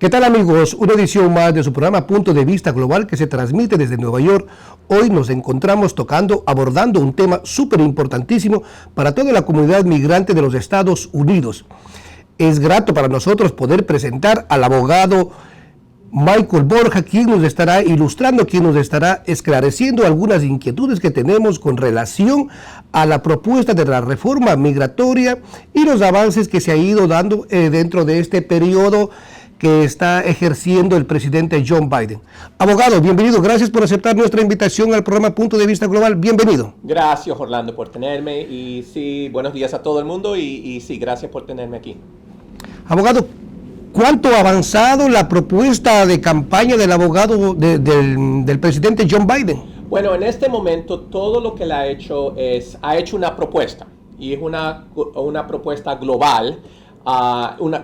¿Qué tal, amigos? Una edición más de su programa Punto de Vista Global que se transmite desde Nueva York. Hoy nos encontramos abordando un tema súper importantísimo para toda la comunidad migrante de los Estados Unidos. Es grato para nosotros poder presentar al abogado Michael Borja, quien nos estará ilustrando, quien nos estará esclareciendo algunas inquietudes que tenemos con relación a la propuesta de la reforma migratoria y los avances que se ha ido dando dentro de este periodo que está ejerciendo el presidente John Biden. Abogado, bienvenido. Gracias por aceptar nuestra invitación al programa Punto de Vista Global. Bienvenido. Gracias, Orlando, por tenerme. Y sí, buenos días a todo el mundo. Y sí, gracias por tenerme aquí. Abogado, ¿cuánto ha avanzado la propuesta de campaña del abogado del presidente John Biden? Bueno, en este momento todo lo que él ha hecho una propuesta. Y es una propuesta global.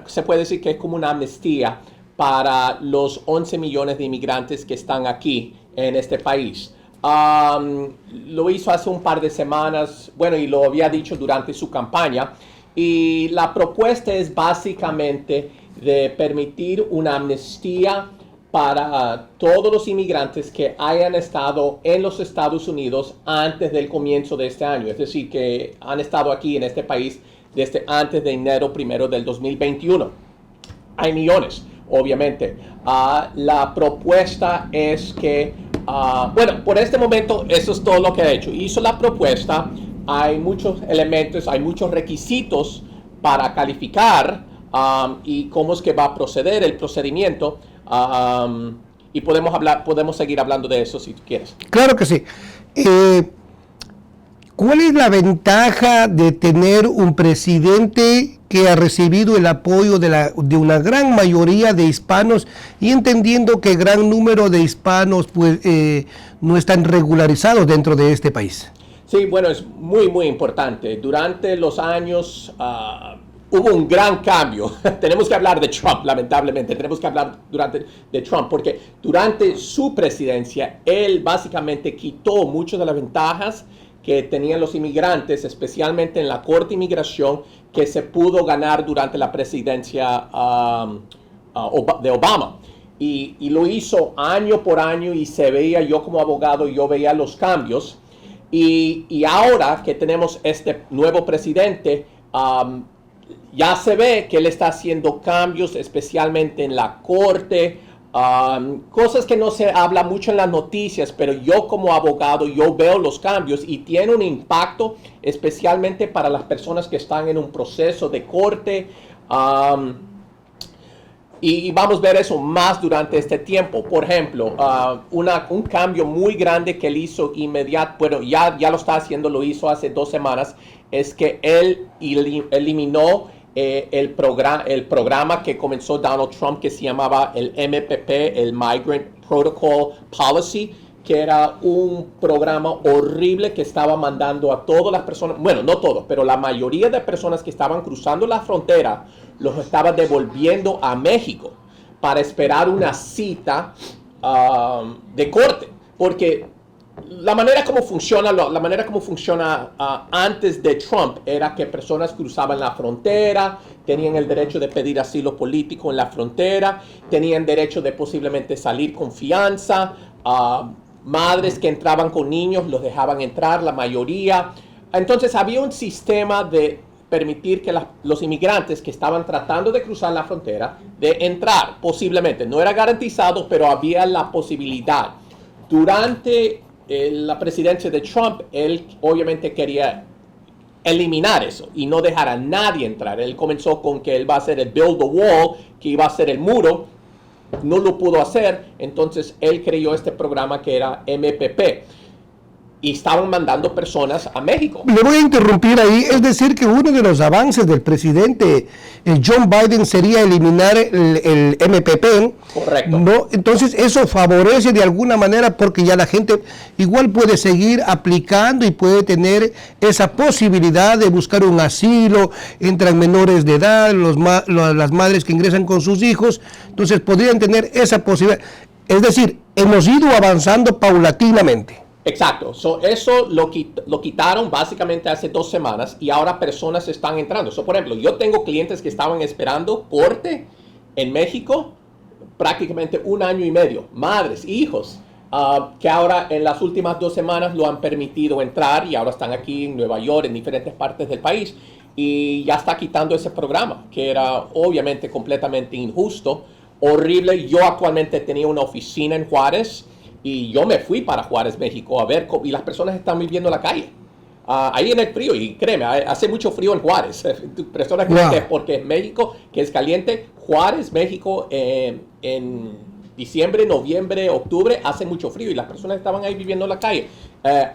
Se puede decir que es como una amnistía para los 11 millones de inmigrantes que están aquí en este país. Lo hizo hace un par de semanas, bueno, y lo había dicho durante su campaña. Y la propuesta es básicamente de permitir una amnistía para todos los inmigrantes que hayan estado en los Estados Unidos antes del comienzo de este año. Es decir, que han estado aquí en este país desde antes de enero 1 del 2021. Hay millones, obviamente. La propuesta es que, bueno, por este momento eso es todo lo que ha hecho. Hizo la propuesta, hay muchos elementos, hay muchos requisitos para calificar y cómo es que va a proceder el procedimiento. Y podemos seguir hablando de eso si tú quieres. Claro que sí. ¿Cuál es la ventaja de tener un presidente que ha recibido el apoyo de una gran mayoría de hispanos y entendiendo que gran número de hispanos no están regularizados dentro de este país? Sí, bueno, es muy, muy importante. Durante los años hubo un gran cambio. Tenemos que hablar de Trump, lamentablemente. Tenemos que hablar de Trump porque durante su presidencia, él básicamente quitó muchas de las ventajas que tenían los inmigrantes, especialmente en la Corte de Inmigración, que se pudo ganar durante la presidencia de Obama. Y lo hizo año por año y se veía, yo como abogado, yo veía los cambios. Y ahora que tenemos este nuevo presidente, ya se ve que él está haciendo cambios, especialmente en la Corte, cosas que no se habla mucho en las noticias, pero yo como abogado, yo veo los cambios y tiene un impacto especialmente para las personas que están en un proceso de corte. Y vamos a ver eso más durante este tiempo. Por ejemplo, un cambio muy grande que él hizo inmediato, bueno, ya lo está haciendo, lo hizo hace 2 semanas, es que él eliminó el programa que comenzó Donald Trump, que se llamaba el MPP, el Migrant Protocol Policy, que era un programa horrible que estaba mandando a todas las personas, bueno, no todos, pero la mayoría de personas que estaban cruzando la frontera, los estaba devolviendo a México para esperar una cita de corte, porque la manera como funciona antes de Trump era que personas cruzaban la frontera, tenían el derecho de pedir asilo político en la frontera, tenían derecho de posiblemente salir con fianza, madres que entraban con niños los dejaban entrar, la mayoría. Entonces había un sistema de permitir que los inmigrantes que estaban tratando de cruzar la frontera, de entrar posiblemente. No era garantizado, pero había la posibilidad. Durante la presidencia de Trump, él obviamente quería eliminar eso y no dejar a nadie entrar. Él comenzó con que él va a hacer el Build the Wall, que iba a hacer el muro. No lo pudo hacer, entonces él creó este programa que era MPP. Y estaban mandando personas a México. Le voy a interrumpir ahí, es decir que uno de los avances del presidente John Biden sería eliminar el MPP. Correcto. ¿No? Entonces eso favorece de alguna manera porque ya la gente igual puede seguir aplicando y puede tener esa posibilidad de buscar un asilo, entran menores de edad, las madres que ingresan con sus hijos, entonces podrían tener esa posibilidad. Es decir, hemos ido avanzando paulatinamente. Exacto, eso lo quitaron básicamente hace 2 semanas y ahora personas están entrando. Por ejemplo, yo tengo clientes que estaban esperando corte en México prácticamente 1 año y medio, madres, hijos, que ahora en las últimas 2 semanas lo han permitido entrar y ahora están aquí en Nueva York, en diferentes partes del país, y ya está quitando ese programa, que era obviamente completamente injusto, horrible. Yo actualmente tenía una oficina en Juárez y yo me fui para Juárez, México, a ver y las personas están viviendo en la calle. Ahí en el frío, y créeme, hace mucho frío en Juárez. Personas creen que es porque es México, que es caliente. Juárez, México, en diciembre, noviembre, octubre, hace mucho frío y las personas estaban ahí viviendo en la calle,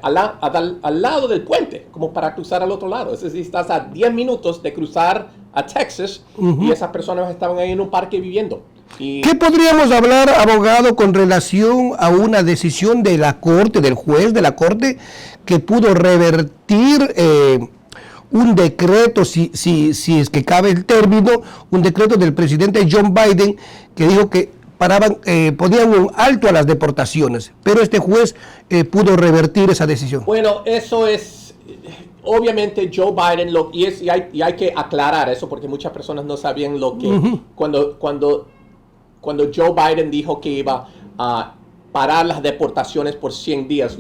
al lado del puente, como para cruzar al otro lado. Es decir, estás a 10 minutos de cruzar a Texas y esas personas estaban ahí en un parque viviendo. ¿Qué podríamos hablar, abogado, con relación a una decisión de la Corte, del juez de la Corte, que pudo revertir un decreto, si es que cabe el término, un decreto del presidente John Biden que dijo que ponían un alto a las deportaciones, pero este juez pudo revertir esa decisión? Bueno, eso es, obviamente Joe Biden, y hay que aclarar eso porque muchas personas no sabían lo que, cuando Joe Biden dijo que iba a parar las deportaciones por 100 días,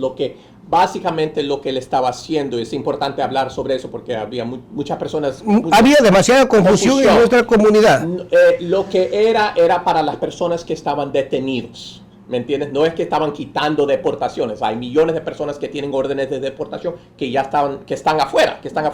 básicamente lo que él estaba haciendo, es importante hablar sobre eso porque había muchas personas... Había demasiada confusión en nuestra comunidad. Lo que era para las personas que estaban detenidos, ¿me entiendes? No es que estaban quitando deportaciones. Hay millones de personas que tienen órdenes de deportación que están afuera. Están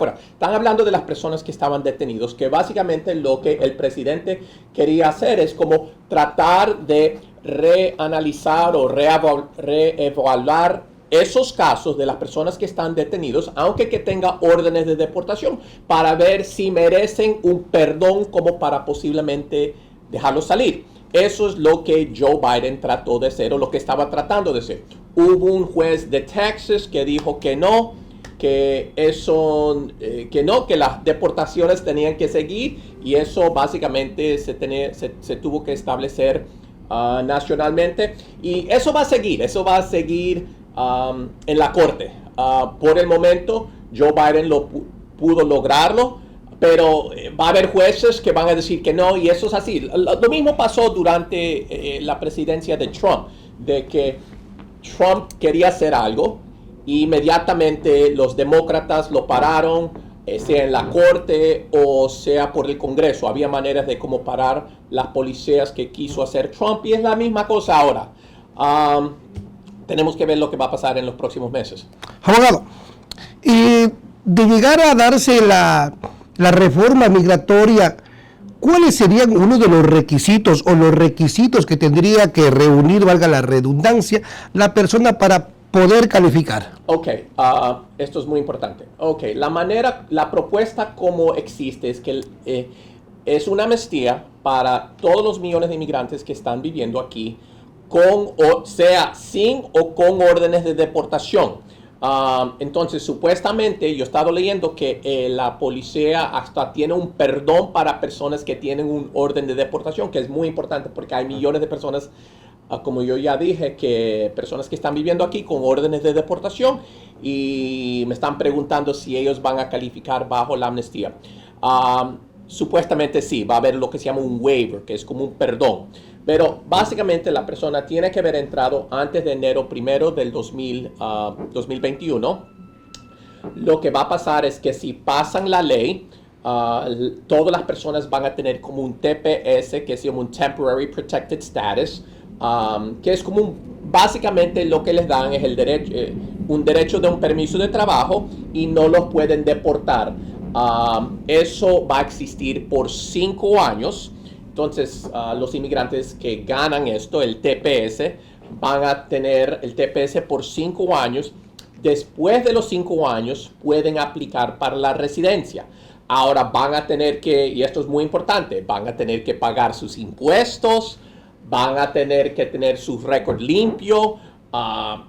hablando de las personas que estaban detenidos, que básicamente lo que el presidente quería hacer es como tratar de reanalizar o reevaluar esos casos de las personas que están detenidos, aunque que tenga órdenes de deportación, para ver si merecen un perdón como para posiblemente dejarlos salir. Eso es lo que Joe Biden trató de hacer, o lo que estaba tratando de hacer. Hubo un juez de Texas que dijo que no, que las deportaciones tenían que seguir, y eso básicamente se tuvo que establecer nacionalmente, y eso va a seguir en la corte. Por el momento, Joe Biden pudo lograrlo, pero va a haber jueces que van a decir que no, y eso es así. Lo mismo pasó durante la presidencia de Trump, de que Trump quería hacer algo, y inmediatamente los demócratas lo pararon, sea en la corte o sea por el Congreso. Había maneras de cómo parar las policías que quiso hacer Trump, y es la misma cosa ahora. Tenemos que ver lo que va a pasar en los próximos meses. Abogado, y de llegar a darse la reforma migratoria, ¿cuáles serían uno de los requisitos o los requisitos que tendría que reunir, valga la redundancia, la persona para poder calificar? Ok, esto es muy importante. Ok, la propuesta como existe es que es una amnistía para todos los millones de inmigrantes que están viviendo aquí, sin o con órdenes de deportación. Entonces, supuestamente, yo he estado leyendo que la policía hasta tiene un perdón para personas que tienen un orden de deportación, que es muy importante porque hay millones de personas, como yo ya dije, personas que están viviendo aquí con órdenes de deportación, y me están preguntando si ellos van a calificar bajo la amnistía. Supuestamente sí, va a haber lo que se llama un waiver, que es como un perdón. Pero básicamente la persona tiene que haber entrado antes de enero 1 del 2021. Lo que va a pasar es que si pasan la ley, todas las personas van a tener como un TPS, que se llama un Temporary Protected Status, que es como básicamente lo que les dan es un derecho de un permiso de trabajo, y no los pueden deportar. Eso va a existir por 5 años. Entonces, los inmigrantes que ganan esto, el TPS, van a tener el TPS por 5 años. Después de los 5 años, pueden aplicar para la residencia. Ahora van a tener y esto es muy importante, van a tener que pagar sus impuestos, van a tener que tener su récord limpio,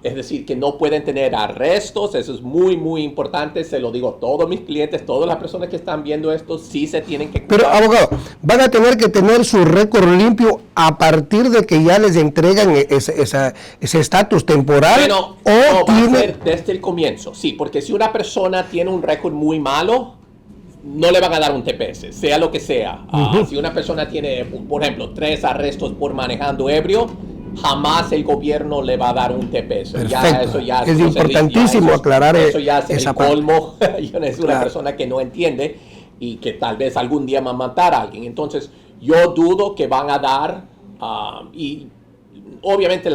es decir, que no pueden tener arrestos. Eso es muy, muy importante. Se lo digo a todos mis clientes, todas las personas que están viendo esto, sí se tienen que cuidar. Pero, abogado, van a tener que tener su récord limpio a partir de que ya les entregan ese estatus temporal. Bueno, va a ser desde el comienzo, sí, porque si una persona tiene un récord muy malo, no le van a dar un TPS, sea lo que sea. Si una persona tiene, por ejemplo, 3 arrestos por manejando ebrio, jamás el gobierno le va a dar un TPS. Perfecto. Es importantísimo aclarar eso ya es esa el colmo. Es una persona que no entiende y que tal vez algún día va a matar a alguien. Entonces, yo dudo que van a dar, y obviamente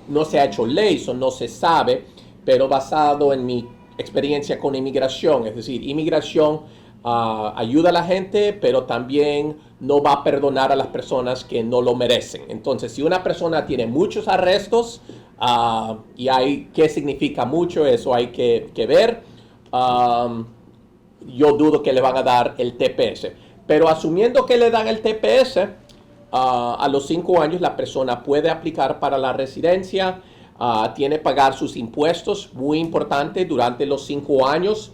no se ha hecho ley, eso no se sabe, pero basado en mi experiencia con inmigración, es decir, inmigración ayuda a la gente, pero también no va a perdonar a las personas que no lo merecen. Entonces, si una persona tiene muchos arrestos, ¿qué significa mucho? Eso hay que ver. Yo dudo que le van a dar el TPS. Pero asumiendo que le dan el TPS, a los 5 años la persona puede aplicar para la residencia. Tiene que pagar sus impuestos, muy importante, durante los 5 años.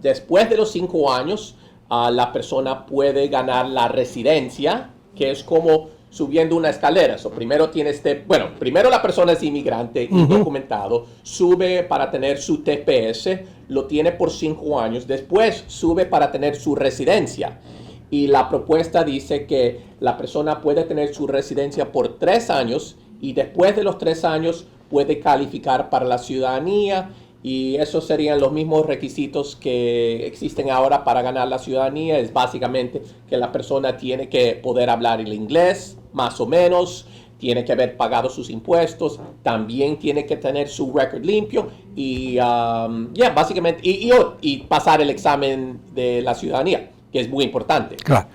Después de los 5 años, la persona puede ganar la residencia, que es como subiendo una escalera. Primero primero la persona es inmigrante, indocumentado, sube para tener su TPS, lo tiene por 5 años, después sube para tener su residencia. Y la propuesta dice que la persona puede tener su residencia por 3 años y después de los 3 años puede calificar para la ciudadanía, y esos serían los mismos requisitos que existen ahora para ganar la ciudadanía. Es básicamente que la persona tiene que poder hablar el inglés, más o menos, tiene que haber pagado sus impuestos, también tiene que tener su récord limpio y básicamente y pasar el examen de la ciudadanía, que es muy importante. Claro.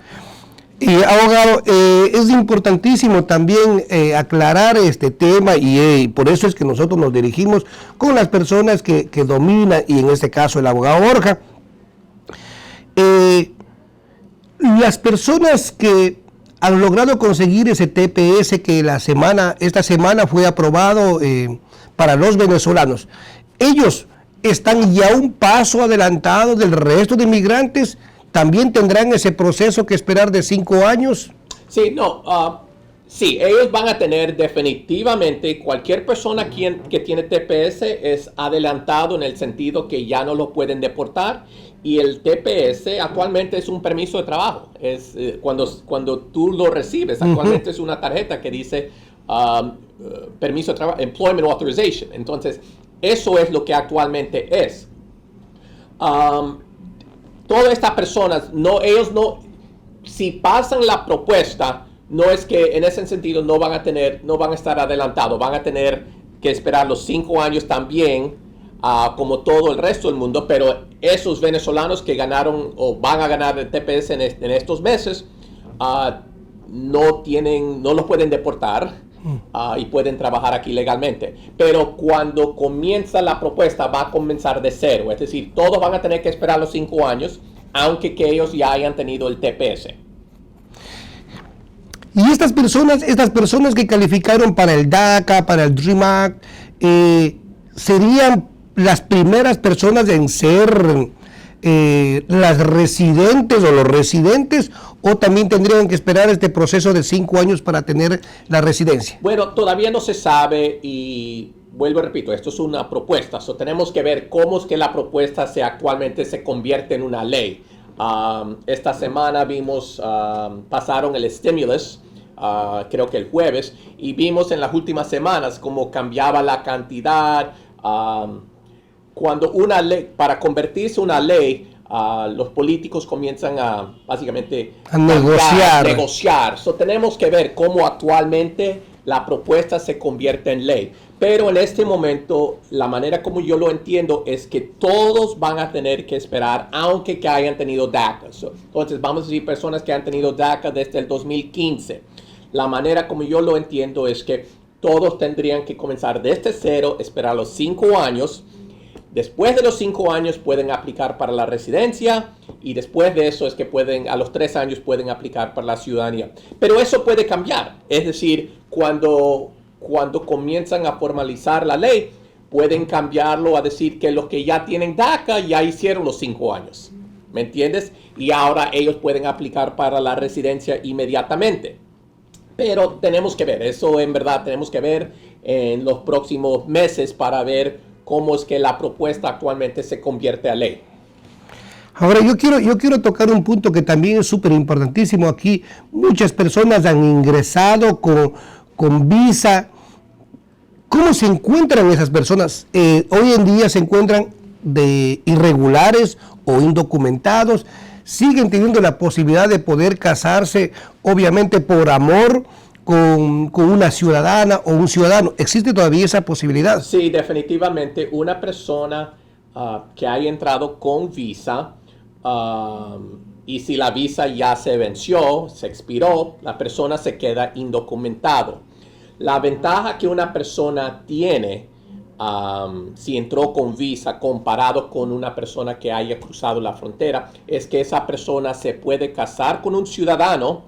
Y abogado, es importantísimo también aclarar este tema y por eso es que nosotros nos dirigimos con las personas que dominan, y en este caso el abogado Borja. Las personas que han logrado conseguir ese TPS que esta semana fue aprobado para los venezolanos, ellos están ya un paso adelantado del resto de inmigrantes. ¿También tendrán ese proceso que esperar de 5 años? Sí, sí, ellos van a tener definitivamente, cualquier persona que tiene TPS es adelantado en el sentido que ya no lo pueden deportar, y el TPS actualmente es un permiso de trabajo. Es cuando tú lo recibes, actualmente es una tarjeta que dice permiso de trabajo, Employment Authorization. Entonces, eso es lo que actualmente es. Todas estas personas, si pasan la propuesta, no es que en ese sentido no van a estar adelantados, van a tener que esperar los 5 años también, como todo el resto del mundo, pero esos venezolanos que ganaron o van a ganar el TPS en estos meses, no los pueden deportar. Y pueden trabajar aquí legalmente. Pero cuando comienza la propuesta va a comenzar de cero. Es decir, todos van a tener que esperar los 5 años, aunque que ellos ya hayan tenido el TPS. Y estas personas que calificaron para el DACA, para el DREAM Act, ¿serían las primeras personas en ser las residentes o los residentes, o también tendrían que esperar este proceso de 5 años para tener la residencia? Bueno, todavía no se sabe, y vuelvo y repito, esto es una propuesta, tenemos que ver cómo es que la propuesta actualmente se convierte en una ley. Esta semana pasaron el stimulus, creo que el jueves, y vimos en las últimas semanas cómo cambiaba la cantidad. Cuando una ley, para convertirse en una ley, los políticos comienzan a básicamente negociar. Tenemos que ver cómo actualmente la propuesta se convierte en ley. Pero en este momento, la manera como yo lo entiendo es que todos van a tener que esperar, aunque que hayan tenido DACA. Entonces, vamos a decir personas que han tenido DACA desde el 2015. La manera como yo lo entiendo es que todos tendrían que comenzar desde cero, esperar los 5 años. Después de los 5 años pueden aplicar para la residencia, y después de eso es que a los 3 años pueden aplicar para la ciudadanía. Pero eso puede cambiar. Es decir, cuando comienzan a formalizar la ley, pueden cambiarlo a decir que los que ya tienen DACA ya hicieron los 5 años. ¿Me entiendes? Y ahora ellos pueden aplicar para la residencia inmediatamente. Pero tenemos que ver, eso en verdad tenemos que ver en los próximos meses para ver cómo es que la propuesta actualmente se convierte a ley. Ahora, yo quiero tocar un punto que también es súper importantísimo aquí. Muchas personas han ingresado con visa. ¿Cómo se encuentran esas personas? Hoy en día se encuentran de irregulares o indocumentados. Siguen teniendo la posibilidad de poder casarse, obviamente por amor, con una ciudadana o un ciudadano. ¿Existe todavía esa posibilidad? Sí, definitivamente. Una persona que haya entrado con visa, y si la visa ya se venció, se expiró, la persona se queda indocumentado. La ventaja que una persona tiene si entró con visa comparado con una persona que haya cruzado la frontera es que esa persona se puede casar con un ciudadano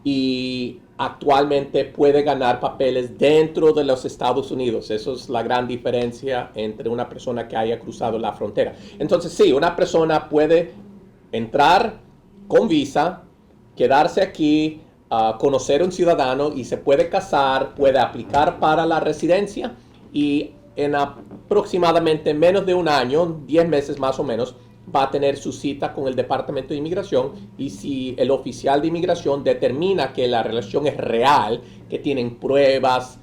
y actualmente puede ganar papeles dentro de los Estados Unidos. Eso es la gran diferencia entre una persona que haya cruzado la frontera. Entonces sí, una persona puede entrar con visa, quedarse aquí, conocer a un ciudadano y se puede casar, puede aplicar para la residencia y en aproximadamente menos de un año, 10 meses más o menos, va a tener su cita con el Departamento de Inmigración y si el oficial de inmigración determina que la relación es real, que tienen pruebas,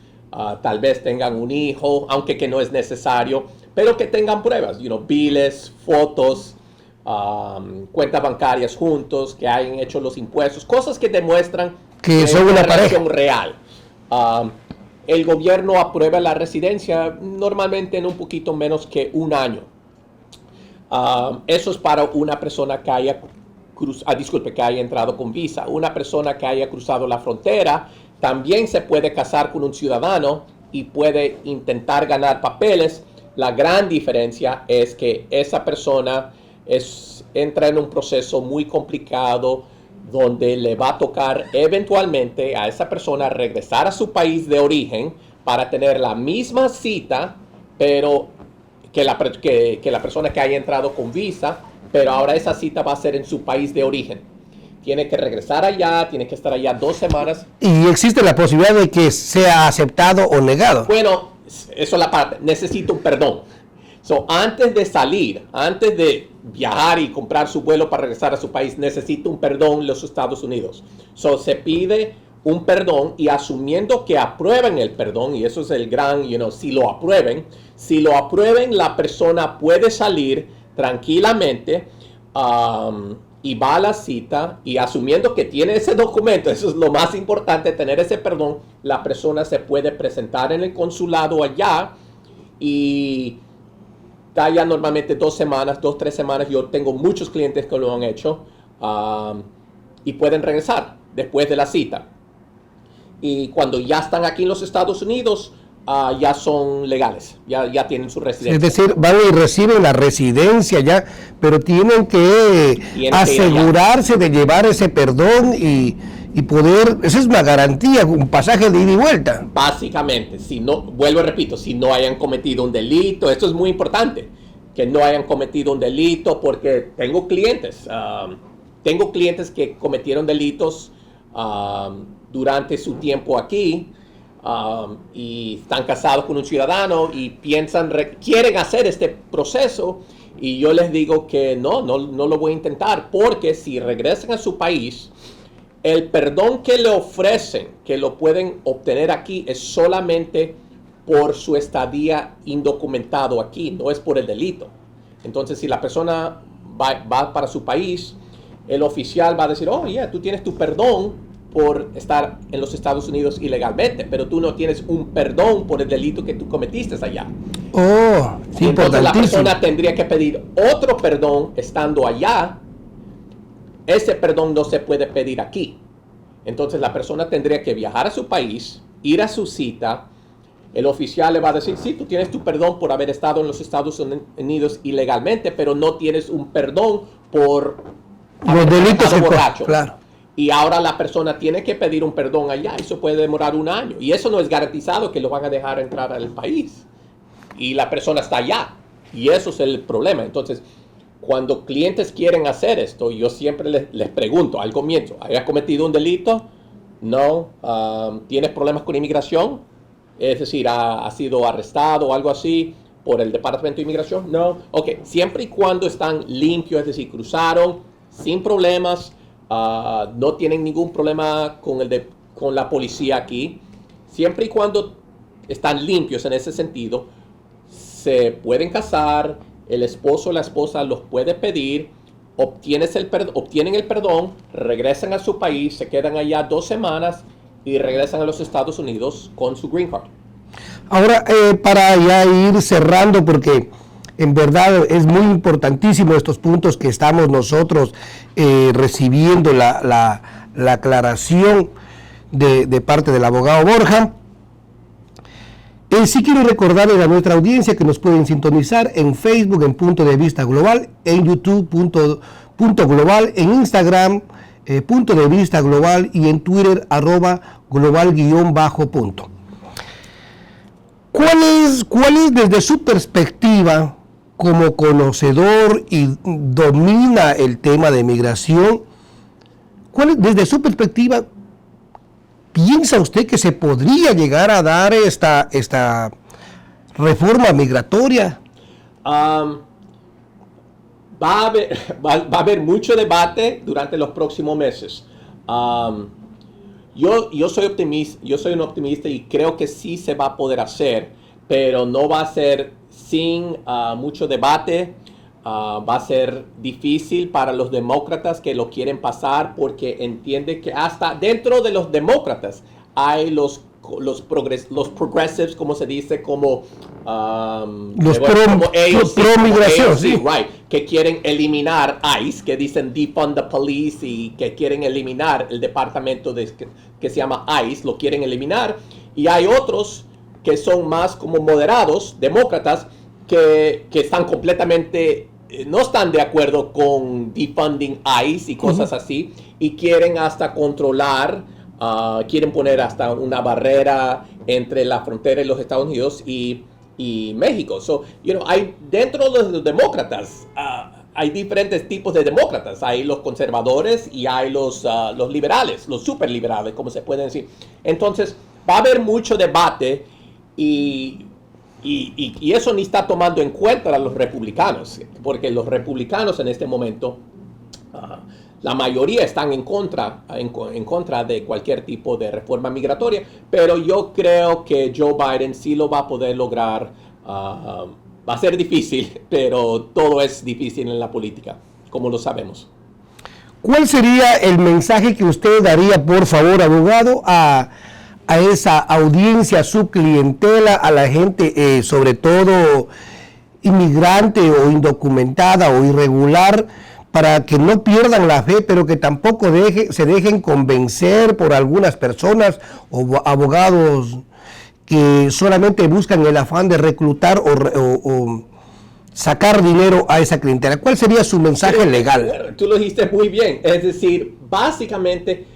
tal vez tengan un hijo, aunque que no es necesario, pero que tengan pruebas, biles, fotos, cuentas bancarias juntos, que hayan hecho los impuestos, cosas que demuestran que son una relación real. El gobierno aprueba la residencia normalmente en un poquito menos que un año. Eso es para una persona que haya que haya entrado con visa. Una persona que haya cruzado la frontera también se puede casar con un ciudadano y puede intentar ganar papeles. La gran diferencia es que esa persona entra en un proceso muy complicado donde le va a tocar eventualmente a esa persona regresar a su país de origen para tener la misma cita, pero que la persona que haya entrado con visa, pero ahora esa cita va a ser en su país de origen. Tiene que regresar allá, tiene que estar allá 2 semanas. ¿Y existe la posibilidad de que sea aceptado o negado? Bueno, eso es la parte. Necesito un perdón. Antes de salir, antes de viajar y comprar su vuelo para regresar a su país, necesita un perdón en los Estados Unidos. Se pide un perdón y asumiendo que aprueben el perdón, y eso es el gran, si lo aprueben, la persona puede salir tranquilamente y va a la cita y asumiendo que tiene ese documento, eso es lo más importante, tener ese perdón, la persona se puede presentar en el consulado allá y está ya normalmente 2 semanas, 3 semanas. Yo tengo muchos clientes que lo han hecho y pueden regresar después de la cita. Y cuando ya están aquí en los Estados Unidos, ya son legales, ya tienen su residencia. Es decir, van y reciben la residencia ya, pero tienen que asegurarse de llevar ese perdón y poder, esa es una garantía, un pasaje de ida y vuelta. Básicamente, vuelvo y repito, si no hayan cometido un delito, esto es muy importante, que no hayan cometido un delito, porque tengo clientes que cometieron delitos durante su tiempo aquí y están casados con un ciudadano y quieren hacer este proceso y yo les digo que no lo voy a intentar, porque si regresan a su país, el perdón que le ofrecen, que lo pueden obtener aquí, es solamente por su estadía indocumentado aquí, no es por el delito. Entonces, si la persona va para su país, el oficial va a decir, tú tienes tu perdón por estar en los Estados Unidos ilegalmente, pero tú no tienes un perdón por el delito que tú cometiste allá. Sí, entonces la persona tendría que pedir otro perdón estando allá. Ese perdón no se puede pedir aquí. Entonces la persona tendría que viajar a su país, ir a su cita. El oficial le va a decir, sí, tú tienes tu perdón por haber estado en los Estados Unidos ilegalmente, pero no tienes un perdón por los delitos borracho. Claro. Y ahora la persona tiene que pedir un perdón allá. Eso puede demorar 1 año. Y eso no es garantizado que lo van a dejar entrar al país. Y la persona está allá. Y eso es el problema. Entonces, cuando clientes quieren hacer esto, yo siempre les pregunto al comienzo, ¿hayas cometido un delito? No. ¿Tienes problemas con inmigración? Es decir, ¿ha sido arrestado o algo así? por el Departamento de Inmigración? No. Ok, siempre y cuando están limpios, es decir, cruzaron sin problemas, no tienen ningún problema con la policía aquí, siempre y cuando están limpios en ese sentido, se pueden casar, el esposo o la esposa los puede pedir, obtienen el perdón, regresan a su país, se quedan allá 2 semanas y regresan a los Estados Unidos con su green card. Ahora, para ya ir cerrando, porque en verdad es muy importantísimo estos puntos que estamos nosotros recibiendo la aclaración de parte del abogado Borja. Sí quiero recordarles a nuestra audiencia que nos pueden sintonizar en Facebook en Punto de Vista Global, en YouTube punto global, en Instagram Punto de Vista Global y en Twitter @global_punto. ¿Cuál es desde su perspectiva como conocedor y domina el tema de migración? Desde su perspectiva, piensa usted que se podría llegar a dar esta reforma migratoria? Va a haber mucho debate durante los próximos meses. Yo soy un optimista y creo que sí se va a poder hacer, pero no va a ser sin mucho debate. Va a ser difícil para los demócratas que lo quieren pasar, porque entiende que hasta dentro de los demócratas hay los progressives, como se dice, como ellos pro migración, sí, right, que quieren eliminar ICE, que dicen defund the police y que quieren eliminar el departamento que se llama ICE, lo quieren eliminar. Y hay otros que son más como moderados, demócratas, que están completamente, no están de acuerdo con defunding ICE y cosas así, y quieren hasta controlar, quieren poner hasta una barrera entre la frontera de los Estados Unidos y México. So, hay dentro de los demócratas, hay diferentes tipos de demócratas. Hay los conservadores y hay los liberales, los superliberales, como se puede decir. Entonces, va a haber mucho debate y eso ni está tomando en cuenta a los republicanos, porque los republicanos en este momento, la mayoría están en contra de cualquier tipo de reforma migratoria, pero yo creo que Joe Biden sí lo va a poder lograr. Va a ser difícil, pero todo es difícil en la política, como lo sabemos. ¿Cuál sería el mensaje que usted daría, por favor, abogado, a esa audiencia, a su clientela, a la gente, sobre todo inmigrante o indocumentada o irregular, para que no pierdan la fe, pero que tampoco se dejen convencer por algunas personas o abogados que solamente buscan el afán de reclutar o sacar dinero a esa clientela? ¿Cuál sería su mensaje legal? Bueno, tú lo dijiste muy bien. Es decir, básicamente,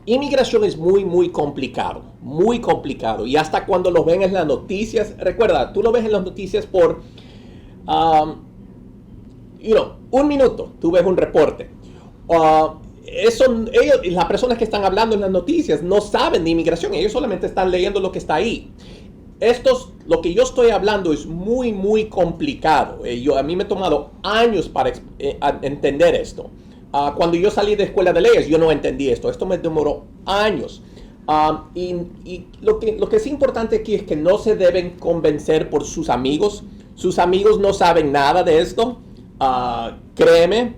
inmigración es muy, muy complicado. Muy complicado. Y hasta cuando lo ven en las noticias, recuerda, tú lo ves en las noticias por un minuto, tú ves un reporte. Las personas que están hablando en las noticias no saben de inmigración, ellos solamente están leyendo lo que está ahí. Lo que yo estoy hablando es muy, muy complicado. A mí me ha tomado años para entender esto. Cuando yo salí de escuela de leyes, yo no entendí esto. Esto me demoró años. Y lo que es importante aquí es que no se deben convencer por sus amigos. Sus amigos no saben nada de esto. Créeme,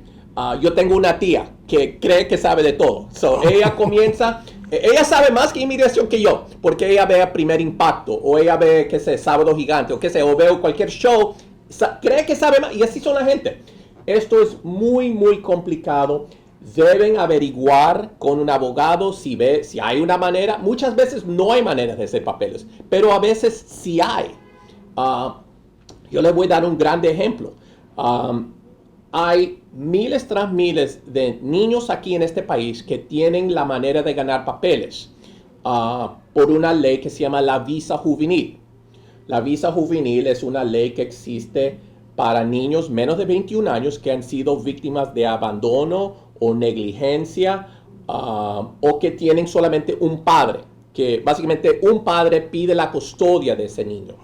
yo tengo una tía que cree que sabe de todo. Ella ella sabe más que inmigración que yo, porque ella ve Primer Impacto, o ella ve, Sábado Gigante, o veo cualquier show, cree que sabe más, y así son la gente. Esto es muy, muy complicado. Deben averiguar con un abogado si hay una manera. Muchas veces no hay maneras de hacer papeles, pero a veces sí hay. Yo les voy a dar un grande ejemplo. Hay miles tras miles de niños aquí en este país que tienen la manera de ganar papeles por una ley que se llama la visa juvenil. La visa juvenil es una ley que existe para niños menos de 21 años que han sido víctimas de abandono o negligencia o que tienen solamente un padre, que básicamente un padre pide la custodia de ese niño.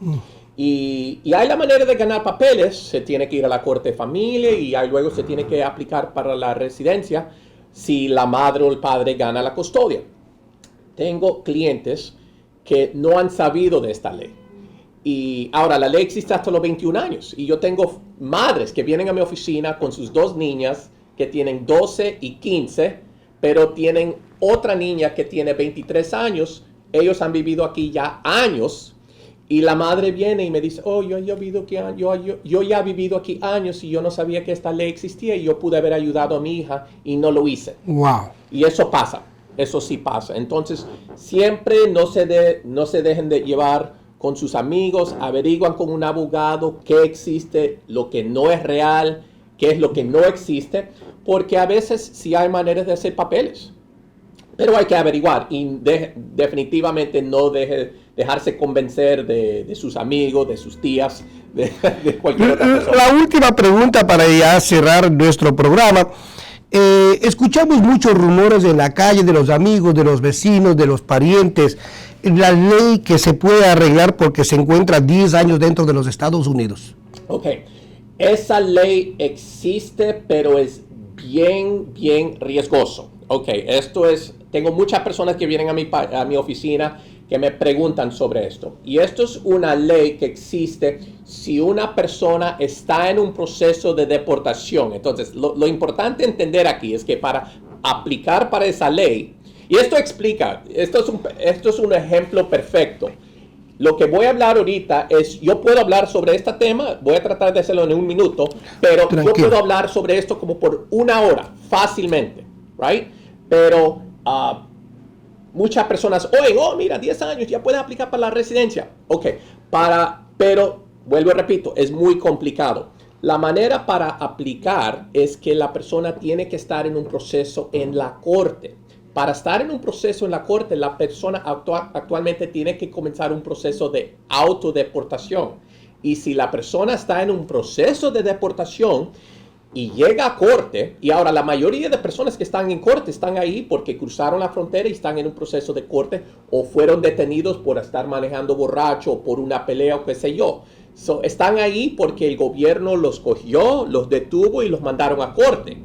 Y hay la manera de ganar papeles, se tiene que ir a la corte de familia y ahí luego se tiene que aplicar para la residencia si la madre o el padre gana la custodia. Tengo clientes que no han sabido de esta ley. Y ahora la ley existe hasta los 21 años y yo tengo madres que vienen a mi oficina con sus dos niñas que tienen 12 y 15, pero tienen otra niña que tiene 23 años. Ellos han vivido aquí ya años. Y la madre viene y me dice, oh, yo ya he vivido aquí años y yo no sabía que esta ley existía y yo pude haber ayudado a mi hija y no lo hice. Wow. Y eso pasa, eso sí pasa. Entonces, siempre no se dejen de llevar con sus amigos, averiguan con un abogado qué existe, lo que no es real, qué es lo que no existe, porque a veces sí hay maneras de hacer papeles. Pero hay que averiguar y definitivamente no dejarse convencer de sus amigos, de sus tías, de cualquier otra persona. La última pregunta para ya cerrar nuestro programa. Escuchamos muchos rumores en la calle de los amigos, de los vecinos, de los parientes. La ley que se puede arreglar porque se encuentra 10 años dentro de los Estados Unidos. Ok, esa ley existe, pero es bien riesgoso. Ok, tengo muchas personas que vienen a mi oficina que me preguntan sobre esto. Y esto es una ley que existe si una persona está en un proceso de deportación. Entonces, lo importante entender aquí es que para aplicar para esa ley, y esto explica, esto es un ejemplo perfecto. Lo que voy a hablar ahorita es, yo puedo hablar sobre este tema, voy a tratar de hacerlo en un minuto, pero yo puedo hablar sobre esto como por una hora, fácilmente, right? Pero muchas personas, oye, mira, 10 años, ya puedes aplicar para la residencia. Ok, pero, vuelvo y repito, es muy complicado. La manera para aplicar es que la persona tiene que estar en un proceso en la corte. Para estar en un proceso en la corte, la persona actualmente tiene que comenzar un proceso de autodeportación. Y si la persona está en un proceso de deportación y llega a corte, y ahora la mayoría de personas que están en corte están ahí porque cruzaron la frontera y están en un proceso de corte o fueron detenidos por estar manejando borracho o por una pelea o qué sé yo. Están ahí porque el gobierno los cogió, los detuvo y los mandaron a corte.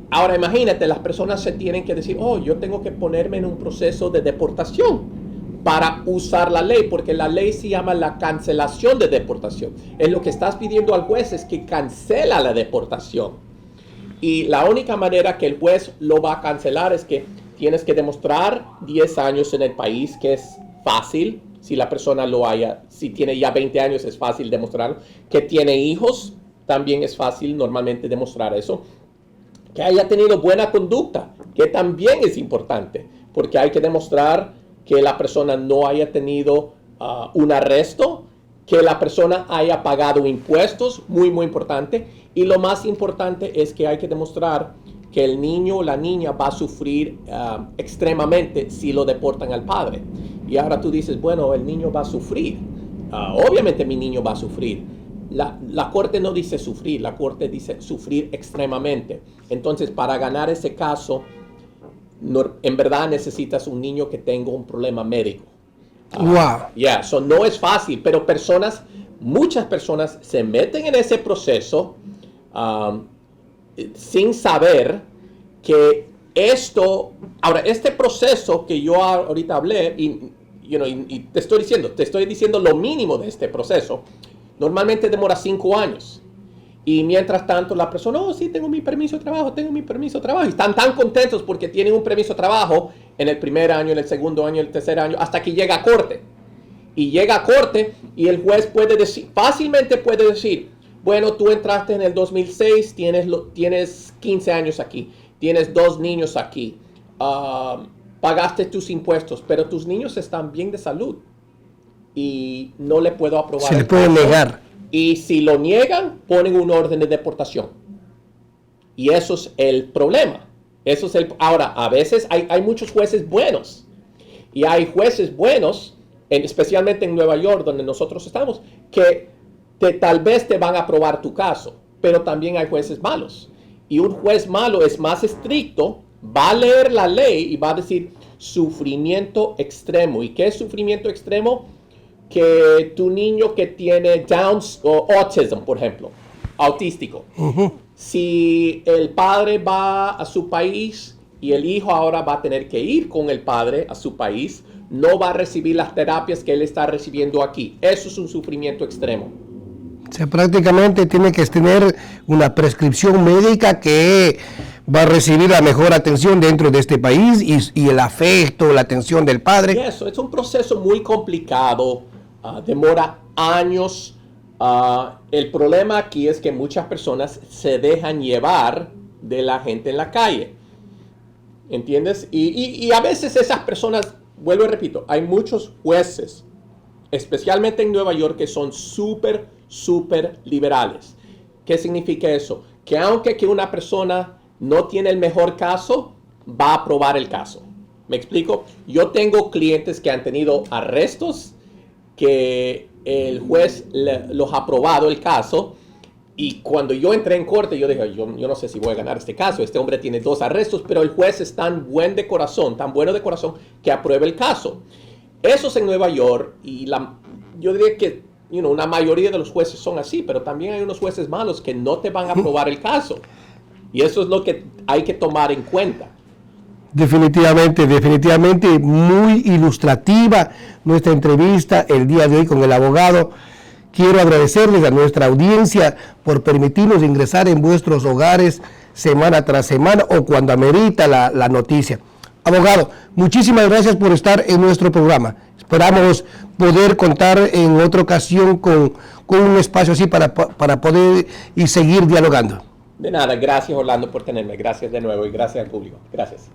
Ahora imagínate, las personas se tienen que decir, yo tengo que ponerme en un proceso de deportación para usar la ley, porque la ley se llama la cancelación de deportación. Es lo que estás pidiendo al juez es que cancela la deportación. Y la única manera que el juez lo va a cancelar es que tienes que demostrar 10 años en el país, que es fácil, si la persona si tiene ya 20 años es fácil demostrar, que tiene hijos, también es fácil normalmente demostrar eso. Que haya tenido buena conducta, que también es importante, porque hay que demostrar que la persona no haya tenido un arresto, que la persona haya pagado impuestos, muy importante, y lo más importante es que hay que demostrar que el niño o la niña va a sufrir extremadamente si lo deportan al padre. Y ahora tú dices, bueno, el niño va a sufrir, obviamente mi niño va a sufrir. La corte no dice sufrir, la corte dice sufrir extremadamente. Entonces, para ganar ese caso, en verdad necesitas un niño que tenga un problema médico. Wow. So no es fácil, pero muchas personas se meten en ese proceso sin saber que este proceso que yo ahorita hablé, y te estoy diciendo lo mínimo de este proceso. Normalmente demora 5 años. Y mientras tanto la persona, sí, tengo mi permiso de trabajo. Y están tan contentos porque tienen un permiso de trabajo en el primer año, en el segundo año, en el tercer año, hasta que llega a corte. Y llega a corte y el juez fácilmente puede decir, bueno, tú entraste en el 2006, tienes 15 años aquí, tienes 2 niños aquí, pagaste tus impuestos, pero tus niños están bien de salud. Y no le puedo aprobar. Se le puede negar. Y si lo niegan, ponen un orden de deportación. Y eso es el problema. Ahora, a veces hay muchos jueces buenos. Y hay jueces buenos, especialmente en Nueva York, donde nosotros estamos, que tal vez te van a aprobar tu caso. Pero también hay jueces malos. Y un juez malo es más estricto, va a leer la ley y va a decir sufrimiento extremo. ¿Y qué es sufrimiento extremo? que tu niño que tiene Downs o autism, por ejemplo, autístico, si el padre va a su país y el hijo ahora va a tener que ir con el padre a su país, no va a recibir las terapias que él está recibiendo aquí. Eso es un sufrimiento extremo. O sea, prácticamente tiene que tener una prescripción médica que va a recibir la mejor atención dentro de este país y el afecto, la atención del padre. Y eso es un proceso muy complicado, demora años. El problema aquí es que muchas personas se dejan llevar de la gente en la calle, ¿entiendes? Y a veces esas personas, vuelvo y repito, hay muchos jueces, especialmente en Nueva York, que son súper liberales. ¿Qué significa eso? Que aunque que una persona no tiene el mejor caso, va a aprobar el caso. ¿Me explico? Yo tengo clientes que han tenido arrestos que el juez los ha aprobado el caso, y cuando yo entré en corte yo dije, yo no sé si voy a ganar este caso. Este hombre tiene 2 arrestos, pero el juez es tan bueno de corazón que aprueba el caso. Eso es en Nueva York, y yo diría que una mayoría de los jueces son así, pero también hay unos jueces malos que no te van a aprobar el caso. Y eso es lo que hay que tomar en cuenta. Definitivamente, muy ilustrativa nuestra entrevista el día de hoy con el abogado. Quiero agradecerles a nuestra audiencia por permitirnos ingresar en vuestros hogares semana tras semana o cuando amerita la noticia. Abogado, muchísimas gracias por estar en nuestro programa. Esperamos poder contar en otra ocasión con un espacio así para poder y seguir dialogando. De nada, gracias Orlando por tenerme, gracias de nuevo y gracias al público. Gracias.